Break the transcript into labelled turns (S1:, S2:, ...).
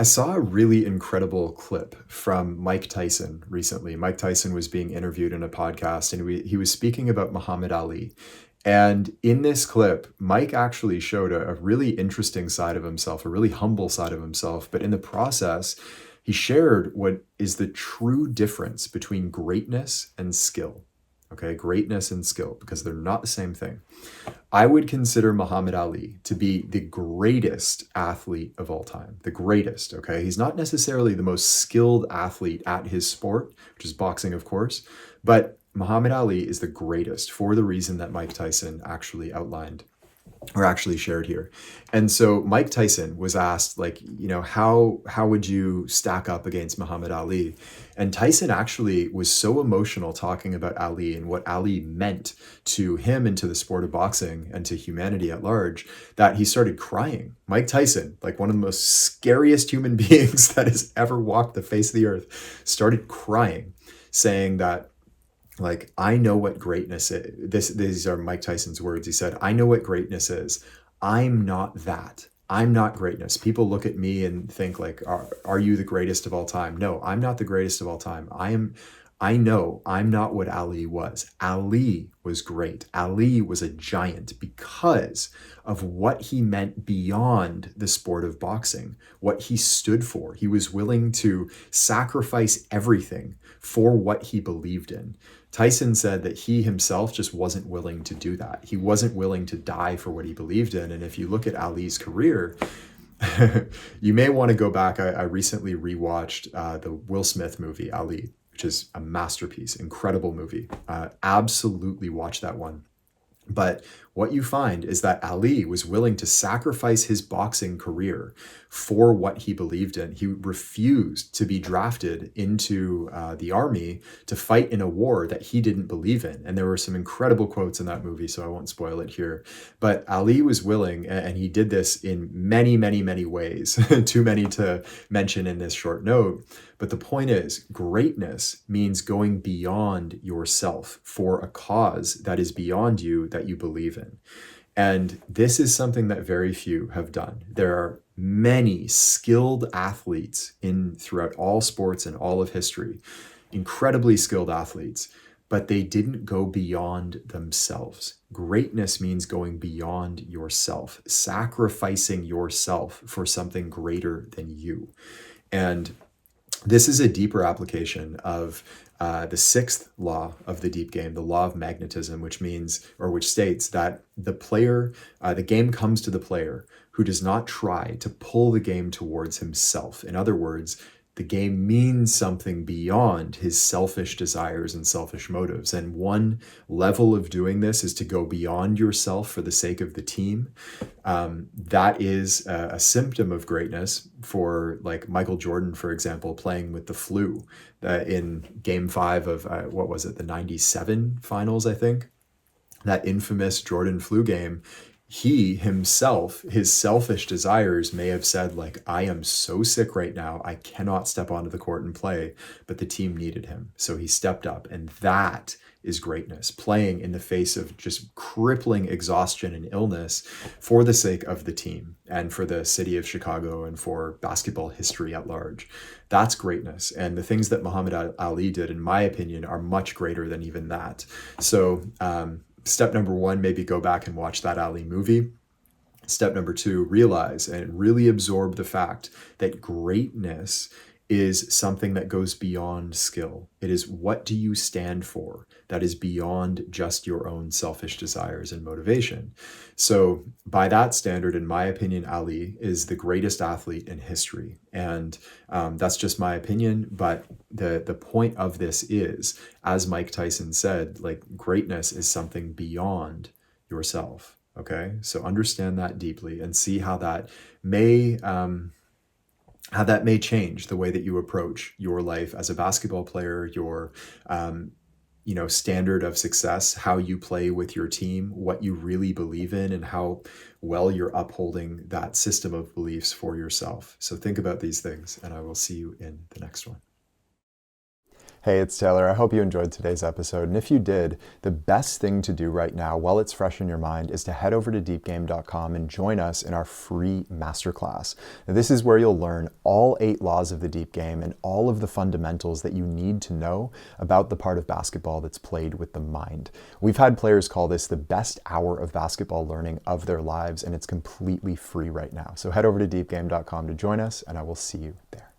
S1: I saw a really incredible clip from Mike Tyson recently. Mike Tyson was being interviewed in a podcast and he was speaking about Muhammad Ali. And in this clip, Mike actually showed a really interesting side of himself, a really humble side of himself. But in the process, he shared what is the true difference between greatness and skill. Okay, greatness and skill, because they're not the same thing. I would consider Muhammad Ali to be the greatest athlete of all time. The greatest, okay? He's not necessarily the most skilled athlete at his sport, which is boxing, of course, but Muhammad Ali is the greatest for the reason that Mike Tyson actually outlined or actually shared here. And so Mike Tyson was asked, like, how would you stack up against Muhammad Ali? And Tyson actually was so emotional talking about Ali and what Ali meant to him and to the sport of boxing and to humanity at large that he started crying. Mike Tyson, like one of the most scariest human beings that has ever walked the face of the earth, started crying, saying that, like, I know what greatness is. These are Mike Tyson's words. He said, I know what greatness is. I'm not that. I'm not greatness. People look at me and think like, are you the greatest of all time? No, I'm not the greatest of all time. I know I'm not what Ali was. Ali was great. Ali was a giant because of what he meant beyond the sport of boxing, what he stood for. He was willing to sacrifice everything for what he believed in. Tyson said that he himself just wasn't willing to do that. He wasn't willing to die for what he believed in. And if you look at Ali's career, you may want to go back. I recently rewatched the Will Smith movie, Ali, which is a masterpiece, incredible movie. Absolutely watch that one. But what you find is that Ali was willing to sacrifice his boxing career for what he believed in. He refused to be drafted into the army to fight in a war that he didn't believe in. And there were some incredible quotes in that movie, so I won't spoil it here. But Ali was willing, and he did this in many, many, many ways, too many to mention in this short note. But the point is, greatness means going beyond yourself for a cause that is beyond you, that you believe in. And this is something that very few have done. There are many skilled athletes throughout all sports and all of history, incredibly skilled athletes, but they didn't go beyond themselves. Greatness means going beyond yourself, sacrificing yourself for something greater than you. And this is a deeper application of the sixth law of the deep game, the law of magnetism, which states that the game comes to the player who does not try to pull the game towards himself. In other words, the game means something beyond his selfish desires and selfish motives. And one level of doing this is to go beyond yourself for the sake of the team. That is a symptom of greatness for, like, Michael Jordan, for example, playing with the flu in game 5 of, what was it, the 97 finals, I think. That infamous Jordan flu game. He himself, his selfish desires may have said, like, I am so sick right now, I cannot step onto the court and play, but the team needed him. So he stepped up, and that is greatness, playing in the face of just crippling exhaustion and illness for the sake of the team and for the city of Chicago and for basketball history at large. That's greatness. And the things that Muhammad Ali did, in my opinion, are much greater than even that. So, step number 1, maybe go back and watch that Ali movie. Step number 2, realize and really absorb the fact that greatness is something that goes beyond skill. It is, what do you stand for that is beyond just your own selfish desires and motivation. So by that standard, in my opinion, Ali is the greatest athlete in history. And that's just my opinion. But the point of this is, as Mike Tyson said, like, greatness is something beyond yourself. Okay, so understand that deeply and see how that may change the way that you approach your life as a basketball player, your standard of success, how you play with your team, what you really believe in, and how well you're upholding that system of beliefs for yourself. So think about these things, and I will see you in the next one. Hey, it's Taylor. I hope you enjoyed today's episode. And if you did, the best thing to do right now while it's fresh in your mind is to head over to deepgame.com and join us in our free masterclass. Now, this is where you'll learn all 8 laws of the deep game and all of the fundamentals that you need to know about the part of basketball that's played with the mind. We've had players call this the best hour of basketball learning of their lives, and it's completely free right now. So head over to deepgame.com to join us, and I will see you there.